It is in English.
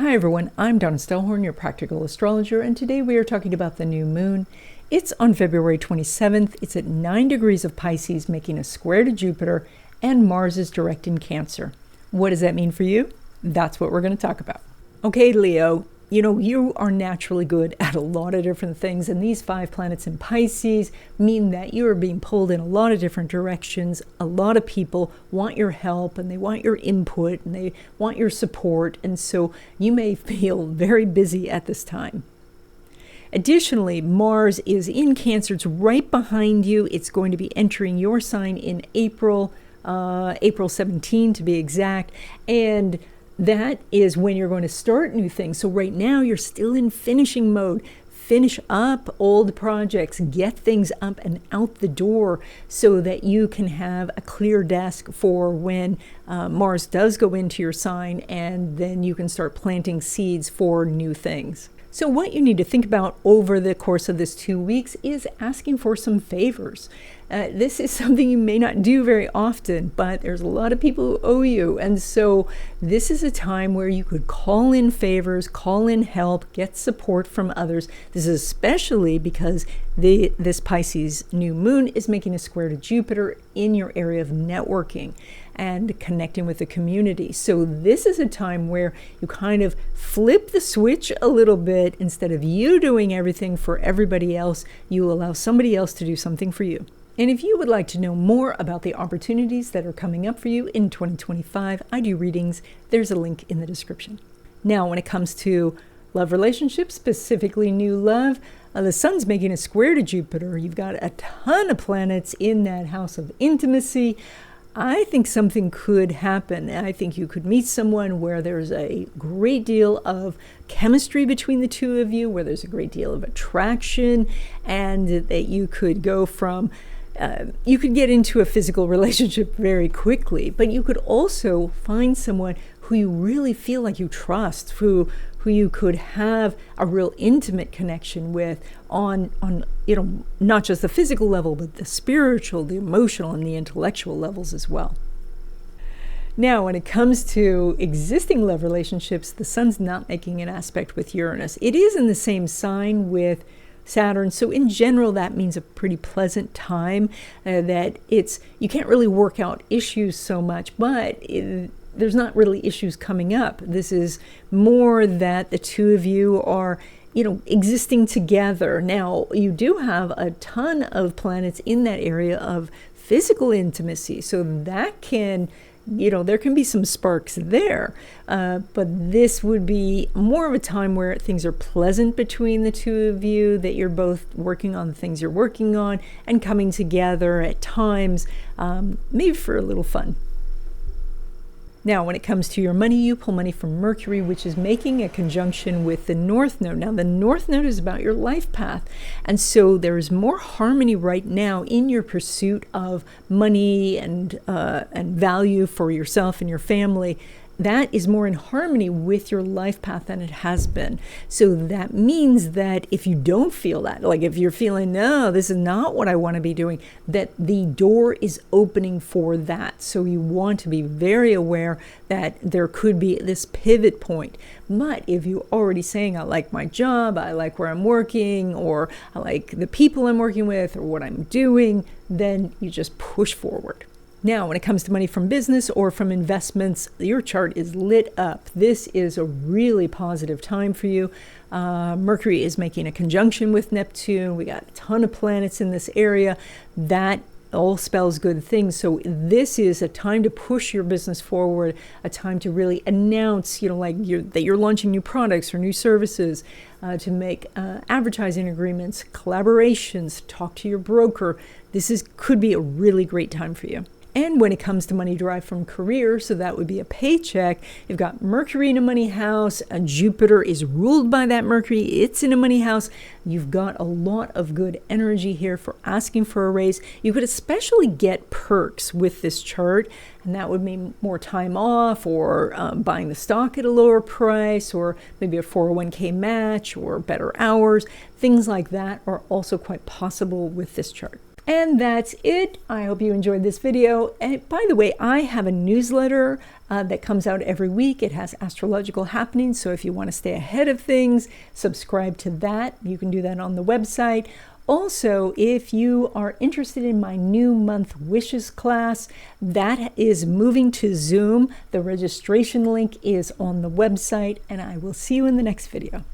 Hi everyone, I'm Donna Stellhorn, your practical astrologer, and today we are talking about the new moon. It's on February 27th. It's at 9 degrees of Pisces, making a square to Jupiter, and Mars is direct in Cancer. What does that mean for you? That's what we're going to talk about. Okay, Leo, you are naturally good at a lot of different things, and these 5 planets in Pisces mean that you are being pulled in a lot of different directions. A lot of people want your help, and they want your input, and they want your support, and so you may feel very busy at this time. Additionally, Mars is in Cancer. It's right behind you. It's going to be entering your sign in April 17 to be exact, and that is when you're going to start new things. So right now you're still in finishing mode. Finish up old projects, get things up and out the door so that you can have a clear desk for when Mars does go into your sign, and then you can start planting seeds for new things. So what you need to think about over the course of this 2 weeks is asking for some favors. This is something you may not do very often, but there's a lot of people who owe you. And so this is a time where you could call in favors, call in help, get support from others. This is especially because this Pisces new moon is making a square to Jupiter in your area of networking and connecting with the community. So this is a time where you kind of flip the switch a little bit. Instead of you doing everything for everybody else, you allow somebody else to do something for you. And if you would like to know more about the opportunities that are coming up for you in 2025, I do readings. There's a link in the description. Now, when it comes to love relationships, specifically new love, the sun's making a square to Jupiter. You've got a ton of planets in that house of intimacy. I think something could happen. I think you could meet someone where there's a great deal of chemistry between the two of you, where there's a great deal of attraction, and that you could go from you could get into a physical relationship very quickly, but you could also find someone who you really feel like you trust, who you could have a real intimate connection with on not just the physical level, but the spiritual, the emotional, and the intellectual levels as well. Now, when it comes to existing love relationships, the sun's not making an aspect with Uranus. It is in the same sign with Saturn, so in general that means a pretty pleasant time, that you can't really work out issues so much, but there's not really issues coming up. This is more that the two of you are existing together. Now, you do have a ton of planets in that area of physical intimacy, so that can there can be some sparks there, but this would be more of a time where things are pleasant between the two of you, that you're both working on the things you're working on and coming together at times, maybe for a little fun. Now, when it comes to your money, you pull money from Mercury, which is making a conjunction with the North Node. Now, the North Node is about your life path, and so there is more harmony right now in your pursuit of money and value for yourself and your family. That is more in harmony with your life path than it has been. So that means that if you don't feel that, like if you're feeling, no, this is not what I want to be doing, that the door is opening for that. So you want to be very aware that there could be this pivot point. But if you're already saying, I like my job, I like where I'm working, or I like the people I'm working with, or what I'm doing, then you just push forward. Now, when it comes to money from business or from investments, your chart is lit up. This is a really positive time for you. Mercury is making a conjunction with Neptune. We got a ton of planets in this area. That all spells good things. So this is a time to push your business forward, a time to really announce, that you're launching new products or new services, to make advertising agreements, collaborations, talk to your broker. This could be a really great time for you. And when it comes to money derived from career, so that would be a paycheck, you've got Mercury in a money house, and Jupiter is ruled by that Mercury, it's in a money house. You've got a lot of good energy here for asking for a raise. You could especially get perks with this chart, and that would mean more time off, or buying the stock at a lower price, or maybe a 401k match, or better hours. Things like that are also quite possible with this chart. And that's it. I hope you enjoyed this video. And by the way, I have a newsletter that comes out every week. It has astrological happenings, so if you want to stay ahead of things, subscribe to that. You can do that on the website. Also, if you are interested in my new month wishes class, that is moving to Zoom. The registration link is on the website, and I will see you in the next video.